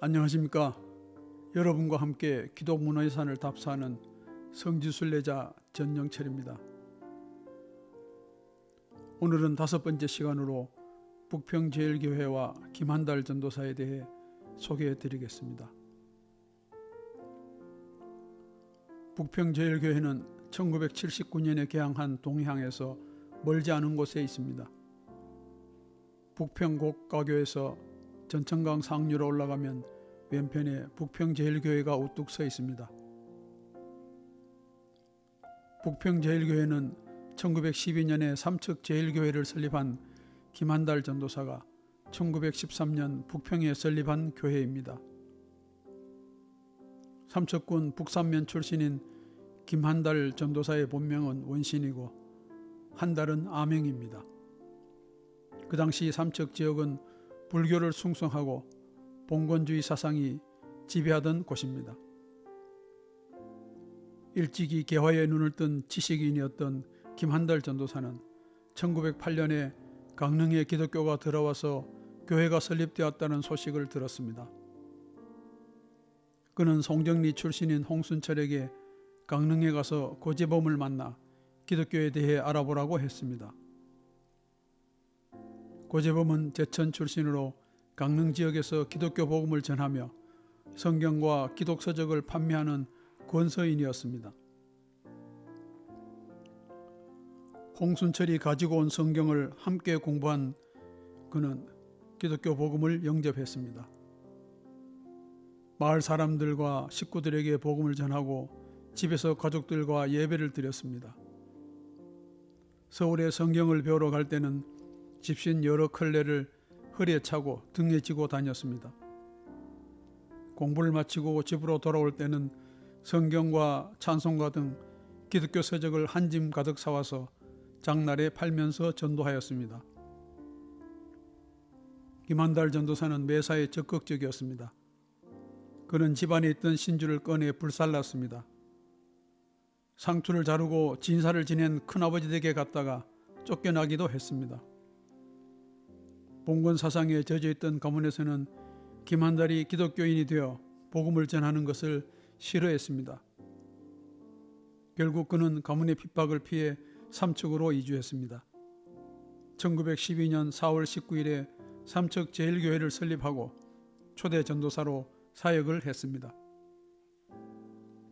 안녕하십니까. 여러분과 함께 기독문화유산을 답사하는 성지순례자 전영철입니다. 오늘은 5번째 시간으로 북평제일교회와 김한달 전도사에 대해 소개해 드리겠습니다. 북평제일교회는 1979년에 개항한 동해항에서 멀지 않은 곳에 있습니다. 북평곡가교에서 전천강 상류로 올라가면 왼편에 북평제일교회가 우뚝 서 있습니다. 북평제일교회는 1912년에 삼척제일교회를 설립한 김한달 전도사가 1913년 북평에 설립한 교회입니다. 삼척군 북산면 출신인 김한달 전도사의 본명은 원신이고 한달은 아명입니다. 그 당시 삼척 지역은 불교를 숭상하고 봉건주의 사상이 지배하던 곳입니다. 일찍이 개화에 눈을 뜬 지식인이었던 김한달 전도사는 1908년에 강릉에 기독교가 들어와서 교회가 설립되었다는 소식을 들었습니다. 그는 송정리 출신인 홍순철에게 강릉에 가서 고재범을 만나 기독교에 대해 알아보라고 했습니다. 고재범은 제천 출신으로 강릉 지역에서 기독교 복음을 전하며 성경과 기독서적을 판매하는 권서인이었습니다. 홍순철이 가지고 온 성경을 함께 공부한 그는 기독교 복음을 영접했습니다. 마을 사람들과 식구들에게 복음을 전하고 집에서 가족들과 예배를 드렸습니다. 서울에 성경을 배우러 갈 때는 집신 여러 컬레를 허리에 차고 등에 지고 다녔습니다. 공부를 마치고 집으로 돌아올 때는 성경과 찬송가 등 기독교 서적을 한 짐 가득 사와서 장날에 팔면서 전도하였습니다. 김한달 전도사는 매사에 적극적이었습니다. 그는 집안에 있던 신주를 꺼내 불살랐습니다. 상투를 자르고 진사를 지낸 큰아버지 댁에 갔다가 쫓겨나기도 했습니다. 봉건 사상에 젖어있던 가문에서는 김한달이 기독교인이 되어 복음을 전하는 것을 싫어했습니다. 결국 그는 가문의 핍박을 피해 삼척으로 이주했습니다. 1912년 4월 19일에 삼척제일교회를 설립하고 초대 전도사로 사역을 했습니다.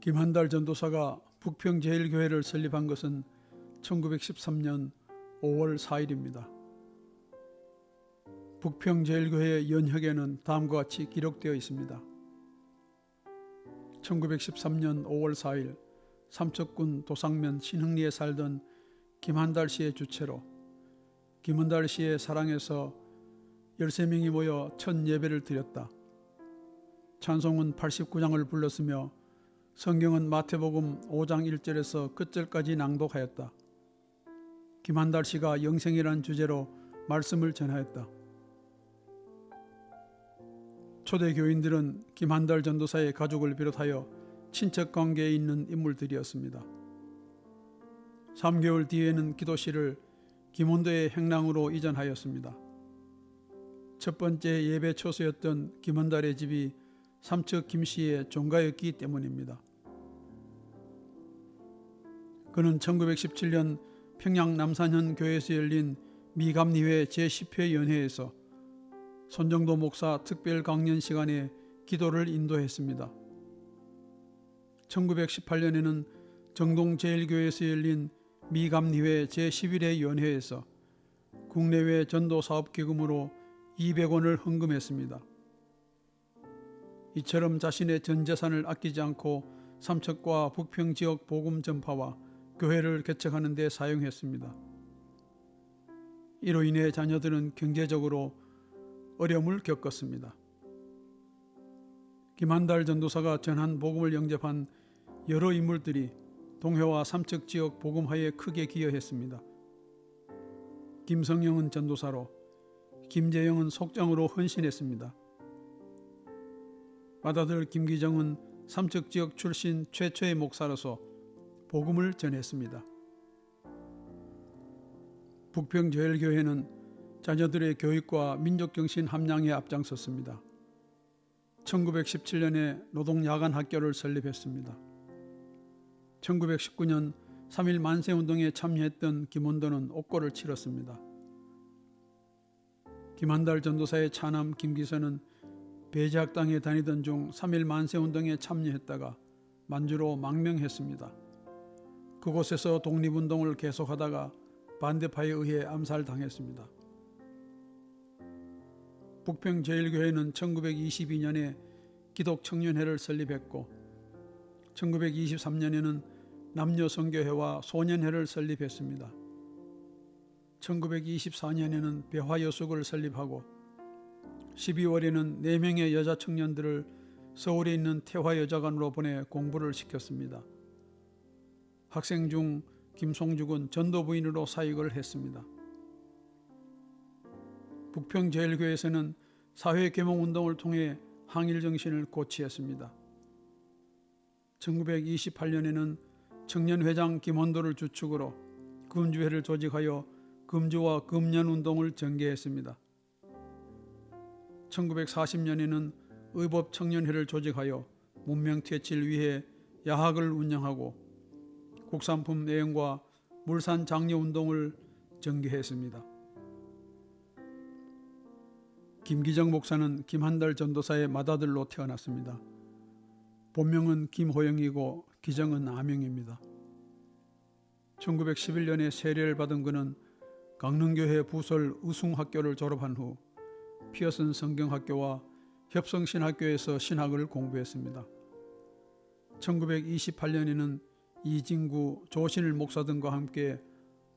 김한달 전도사가 북평제일교회를 설립한 것은 1913년 5월 4일입니다. 북평제일교회 연혁에는 다음과 같이 기록되어 있습니다. 1913년 5월 4일 삼척군 도상면 신흥리에 살던 김한달 씨의 주체로 김한달 씨의 사랑에서 13명이 모여 첫 예배를 드렸다. 찬송은 89장을 불렀으며 성경은 마태복음 5장 1절에서 끝절까지 낭독하였다. 김한달 씨가 영생이라는 주제로 말씀을 전하였다. 초대 교인들은 김한달 전도사의 가족을 비롯하여 친척 관계에 있는 인물들이었습니다. 3개월 뒤에는 기도실을 김원도의 행랑으로 이전하였습니다. 첫 번째 예배 초소였던 김한달의 집이 삼척 김씨의 종가였기 때문입니다. 그는 1917년 평양 남산현 교회에서 열린 미감리회 제10회 연회에서 손정도 목사 특별 강연 시간에 기도를 인도했습니다. 1918년에는 정동제일교회에서 열린 미감리회 제11회 연회에서 국내외 전도사업기금으로 200원을 헌금했습니다. 이처럼 자신의 전 재산을 아끼지 않고 삼척과 북평 지역 복음 전파와 교회를 개척하는 데 사용했습니다. 이로 인해 자녀들은 경제적으로 어려움을 겪었습니다. 김한달 전도사가 전한 복음을 영접한 여러 인물들이 동해와 삼척 지역 복음화에 크게 기여했습니다. 김성영은 전도사로, 김재영은 속장으로 헌신했습니다. 맏아들 김기정은 삼척 지역 출신 최초의 목사로서 복음을 전했습니다. 북평제일교회는 자녀들의 교육과 민족정신 함양에 앞장섰습니다. 1917년에 노동야간 학교를 설립했습니다. 1919년 3.1 만세운동에 참여했던 김원도는 옥고를 치렀습니다. 김한달 전도사의 차남 김기선은 배제학당에 다니던 중 3.1 만세운동에 참여했다가 만주로 망명했습니다. 그곳에서 독립운동을 계속하다가 반대파에 의해 암살당했습니다. 북평제일교회는 1922년에 기독청년회를 설립했고 1923년에는 남녀성교회와 소년회를 설립했습니다. 1924년에는 배화여숙을 설립하고 12월에는 4명의 여자 청년들을 서울에 있는 태화여자관으로 보내 공부를 시켰습니다. 학생 중 김송죽은 전도부인으로 사역을 했습니다. 북평제일교회에서는 사회계몽운동을 통해 항일정신을 고취했습니다. 1928년에는 청년회장 김원도를 주축으로 금주회를 조직하여 금주와 금년운동을 전개했습니다. 1940년에는 의법청년회를 조직하여 문명퇴치를 위해 야학을 운영하고 국산품 애용과 물산장려운동을 전개했습니다. 김기정 목사는 김한달 전도사의 맏아들로 태어났습니다. 본명은 김호영이고 기정은 아명입니다. 1911년에 세례를 받은 그는 강릉교회 부설 의숭학교를 졸업한 후 피어슨 성경학교와 협성신학교에서 신학을 공부했습니다. 1928년에는 이진구, 조신일 목사 등과 함께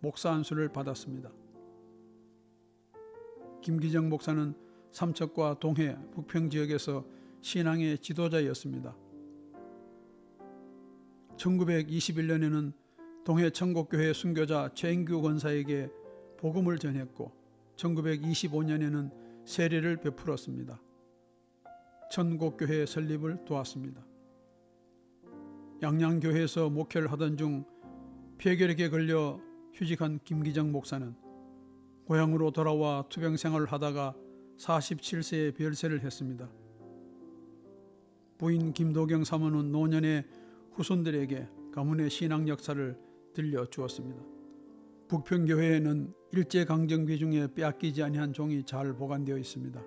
목사 안수를 받았습니다. 김기정 목사는 삼척과 동해, 북평 지역에서 신앙의 지도자였습니다. 1921년에는 동해 천곡교회 순교자 최인규 권사에게 복음을 전했고 1925년에는 세례를 베풀었습니다. 천곡교회 설립을 도왔습니다. 양양교회에서 목회를 하던 중 폐결핵에 걸려 휴직한 김기정 목사는 고향으로 돌아와 투병 생활을 하다가 47세에 별세를 했습니다. 부인 김도경 사모는 노년에 후손들에게 가문의 신앙 역사를 들려주었습니다. 북평교회에는 일제강점기 중에 빼앗기지 아니한 종이 잘 보관되어 있습니다.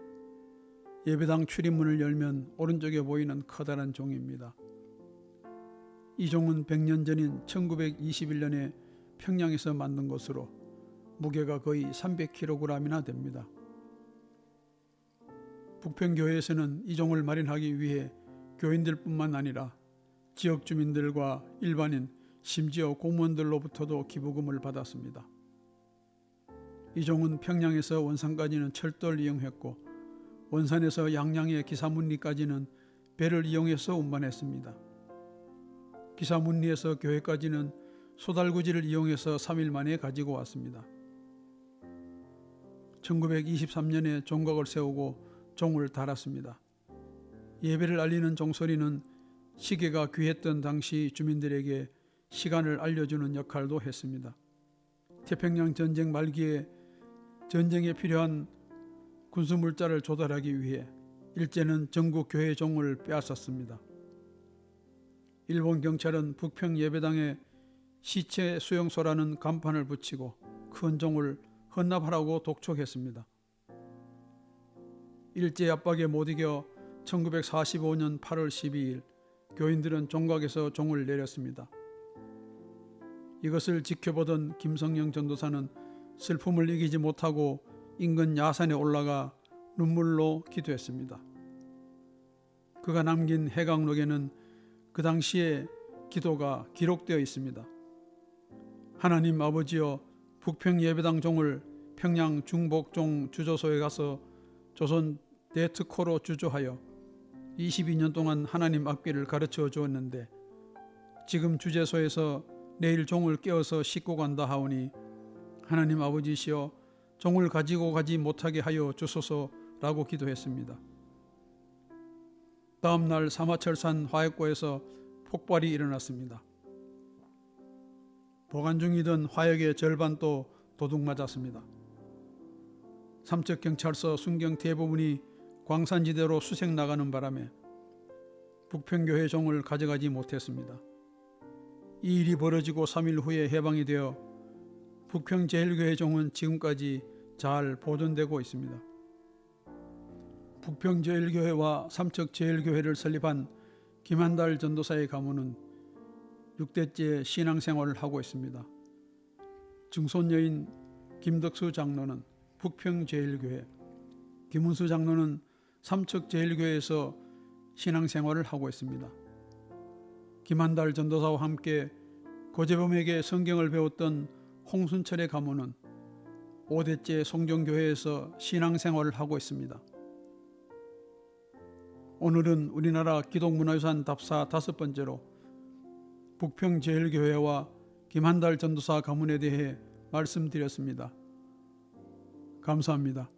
예배당 출입문을 열면 오른쪽에 보이는 커다란 종입니다. 이 종은 100년 전인 1921년에 평양에서 만든 것으로 무게가 거의 300kg이나 됩니다. 북평교회에서는 이 종을 마련하기 위해 교인들뿐만 아니라 지역 주민들과 일반인, 심지어 공무원들로부터도 기부금을 받았습니다. 이 종은 평양에서 원산까지는 철도를 이용했고 원산에서 양양의 기사문리까지는 배를 이용해서 운반했습니다. 기사문리에서 교회까지는 소달구지를 이용해서 3일 만에 가지고 왔습니다. 1923년에 종각을 세우고 종을 달았습니다. 예배를 알리는 종소리는 시계가 귀했던 당시 주민들에게 시간을 알려주는 역할도 했습니다. 태평양 전쟁 말기에 전쟁에 필요한 군수물자를 조달하기 위해 일제는 전국 교회 종을 빼앗았습니다. 일본 경찰은 북평 예배당에 시체 수용소라는 간판을 붙이고 큰 종을 헌납하라고 독촉했습니다. 일제 압박에 못 이겨 1945년 8월 12일 교인들은 종각에서 종을 내렸습니다. 이것을 지켜보던 김성영 전도사는 슬픔을 이기지 못하고 인근 야산에 올라가 눈물로 기도했습니다. 그가 남긴 해강록에는 그 당시의 기도가 기록되어 있습니다. 하나님 아버지여, 북평 예배당 종을 평양 중복종 주조소에 가서 조선 대특호로 주조하여 22년 동안 하나님 앞길을 가르쳐 주었는데 지금 주재소에서 내일 종을 깨어서 싣고 간다 하오니 하나님 아버지시여 종을 가지고 가지 못하게 하여 주소서라고 기도했습니다. 다음 날 사마철산 화약고에서 폭발이 일어났습니다. 보관 중이던 화약의 절반도 도둑 맞았습니다. 삼척경찰서 순경 대부분이 광산지대로 수색 나가는 바람에 북평교회 종을 가져가지 못했습니다. 이 일이 벌어지고 3일 후에 해방이 되어 북평제일교회 종은 지금까지 잘 보존되고 있습니다. 북평제일교회와 삼척제일교회를 설립한 김한달 전도사의 가문은 6대째 신앙생활을 하고 있습니다. 증손녀인 김덕수 장로는 북평제일교회, 김은수 장로는 삼척제일교회에서 신앙생활을 하고 있습니다. 김한달 전도사와 함께 고재범에게 성경을 배웠던 홍순철의 가문은 5대째 송정교회에서 신앙생활을 하고 있습니다. 오늘은 우리나라 기독문화유산 답사 5번째로 북평제일교회와 김한달 전도사 가문에 대해 말씀드렸습니다. 감사합니다.